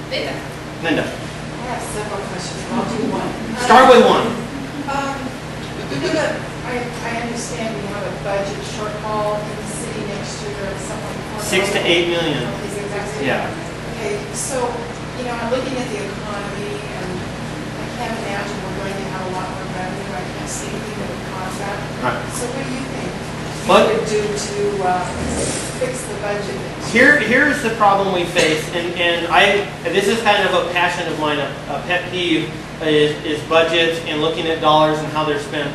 Linda. I have several questions, but I'll do one. Start with one. I understand we have a budget shortfall in the city next year of something. 6 to 8 million. Is it exactly? Yeah. Okay, so, I'm looking at the economy and I can't imagine we're going to have a lot more revenue. I can't see anything that would cause that. Right. So what do you think What? we would do to fix the budget? Here's the problem we face, and this is kind of a passion of mine, a pet peeve, is budgets and looking at dollars and how they're spent.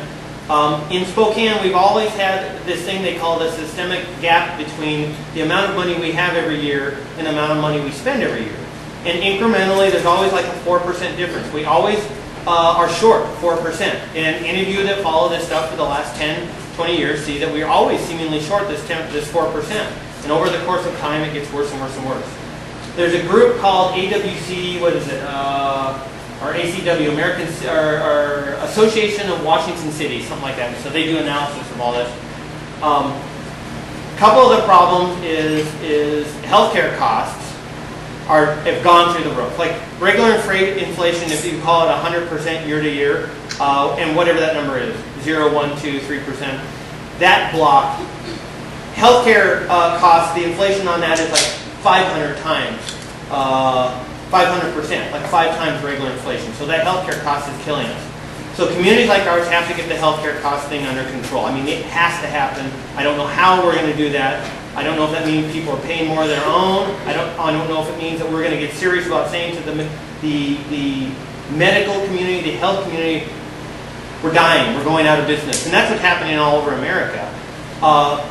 In Spokane, we've always had this thing they call the systemic gap between the amount of money we have every year and the amount of money we spend every year. And incrementally, there's always like a 4% difference. We always are short 4%. And any of you that follow this stuff for the last 10, 20 years see that we're always seemingly short this 4%. And over the course of time, it gets worse and worse and worse. There's a group called AWC, what is it? Or ACW, American or Association of Washington Cities, something like that. So they do analysis of all this. A couple of the problems is healthcare costs have gone through the roof. Like regular inflation, if you call it 100% year to year, and whatever that number is, 0, 1, 2, 3%, that block, healthcare costs, the inflation on that is like 500 times. 500%, like 5 times regular inflation. So that healthcare cost is killing us. So communities like ours have to get the healthcare cost thing under control. I mean, it has to happen. I don't know how we're going to do that. I don't know if that means people are paying more of their own. I don't know if it means that we're going to get serious about saying to the medical community, the health community, we're dying, we're going out of business. And that's what's happening all over America.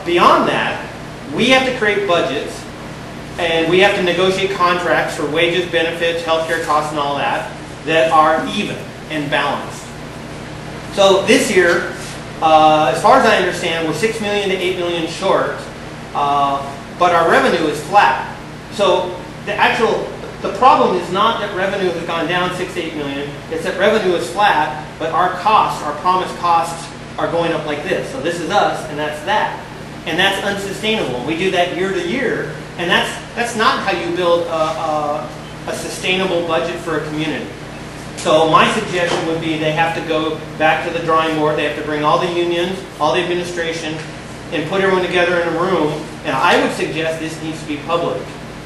Beyond that, we have to create budgets. And we have to negotiate contracts for wages, benefits, healthcare costs, and all that are even and balanced. So this year, as far as I understand, we're 6 million to 8 million short, but our revenue is flat. So the problem is not that revenue has gone down 6 to 8 million. It's that revenue is flat, but our costs, our promised costs, are going up like this. So this is us, and that's that. And that's unsustainable. We do that year to year. And that's not how you build a sustainable budget for a community. So my suggestion would be they have to go back to the drawing board. They have to bring all the unions, all the administration, and put everyone together in a room. And I would suggest this needs to be public.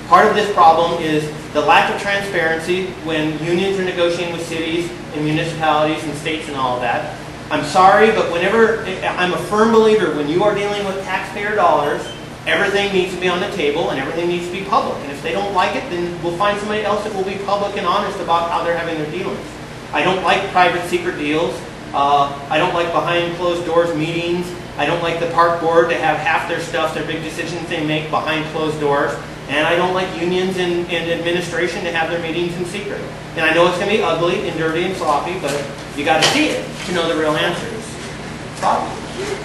Part of this problem is the lack of transparency when unions are negotiating with cities and municipalities and states and all of that. I'm sorry, but I'm a firm believer when you are dealing with taxpayer dollars, everything needs to be on the table and everything needs to be public. And if they don't like it, then we'll find somebody else that will be public and honest about how they're having their dealings. I don't like private secret deals. I don't like behind closed doors meetings. I don't like the park board to have half their stuff, their big decisions they make behind closed doors. And I don't like unions and administration to have their meetings in secret. And I know it's going to be ugly and dirty and sloppy, but you got to see it to know the real answers.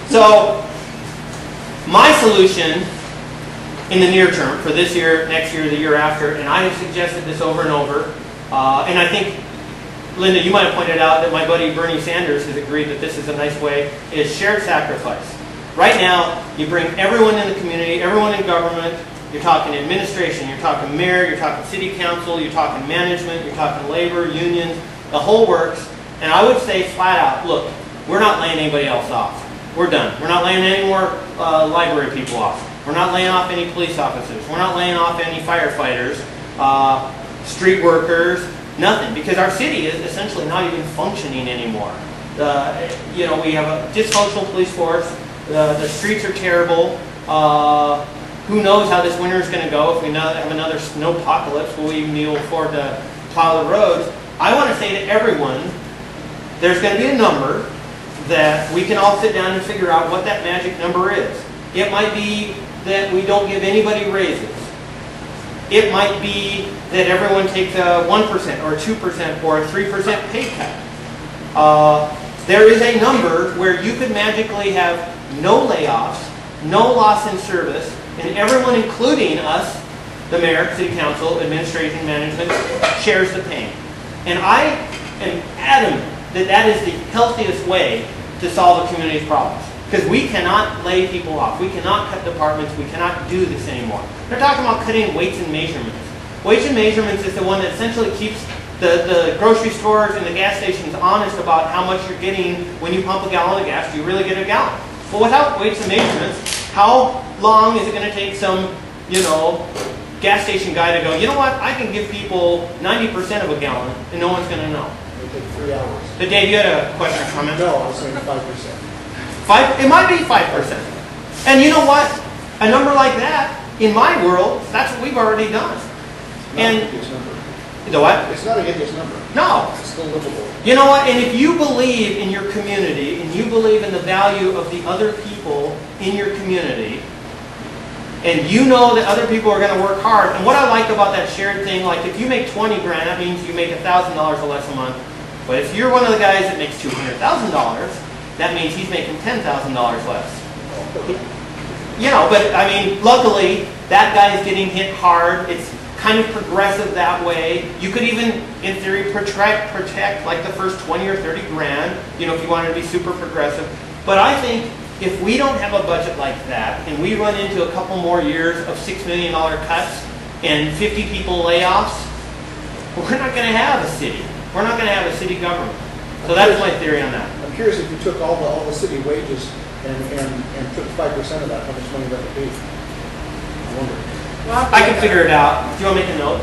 So, my solution in the near term for this year, next year, the year after, and I have suggested this over and over, and I think, Linda, you might have pointed out that my buddy Bernie Sanders has agreed that this is a nice way, is shared sacrifice. Right now, you bring everyone in the community, everyone in government, you're talking administration, you're talking mayor, you're talking city council, you're talking management, you're talking labor, unions, the whole works, and I would say flat out, look, we're not laying anybody else off. We're done. We're not laying any more library people off. We're not laying off any police officers. We're not laying off any firefighters, street workers, nothing. Because our city is essentially not even functioning anymore. We have a dysfunctional police force. The streets are terrible. Who knows how this winter is going to go? If we have another snowpocalypse, will we even be able to afford to plow the roads? I want to say to everyone, there's going to be a number that we can all sit down and figure out what that magic number is. It might be that we don't give anybody raises. It might be that everyone takes a 1% or a 2% or a 3% pay cut. There is a number where you could magically have no layoffs, no loss in service, and everyone, including us, the mayor, city council, administration, management, shares the pain. And I am adamant that that is the healthiest way to solve a community's problems. Because we cannot lay people off. We cannot cut departments. We cannot do this anymore. They're talking about cutting weights and measurements. Weights and measurements is the one that essentially keeps the grocery stores and the gas stations honest about how much you're getting when you pump a gallon of gas. Do you really get a gallon? Well, without weights and measurements, how long is it going to take some, gas station guy to go, you know what, I can give people 90% of a gallon and no one's going to know? It'll take 3 hours. So Dave, you had a question or comment? No, I was saying 5%. It might be 5%. And you know what? A number like that, in my world, that's what we've already done. And number. The what? It's not a hideous number. No. It's still livable. You know what? And if you believe in your community and you believe in the value of the other people in your community, and you know that other people are going to work hard, and what I like about that shared thing, like if you make 20 grand, that means you make $1,000 or less a month. But if you're one of the guys that makes $200,000, that means he's making $10,000 less. But I mean, luckily, that guy is getting hit hard. It's kind of progressive that way. You could even, in theory, protect like the first 20 or 30 grand, if you wanted to be super progressive. But I think if we don't have a budget like that, and we run into a couple more years of $6 million cuts and 50 people layoffs, we're not going to have a city. We're not going to have a city government. So that's my theory on that. I'm curious if you took all the city wages and took 5% of that, how much money that would be? I wonder. Well, I can figure it out. Do you want to make a note?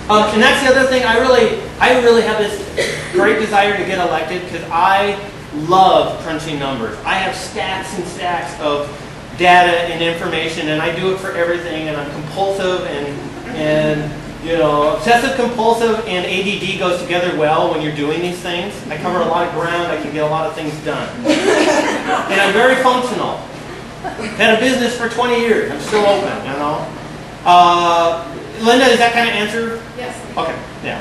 And that's the other thing. I really have this great desire to get elected because I love crunching numbers. I have stacks and stacks of data and information, and I do it for everything. And I'm compulsive and obsessive compulsive and ADD goes together well when you're doing these things. I cover a lot of ground. I can get a lot of things done, and I'm very functional. Had a business for 20 years. I'm still open, Linda, does that kind of answer? Yes. Okay, yeah.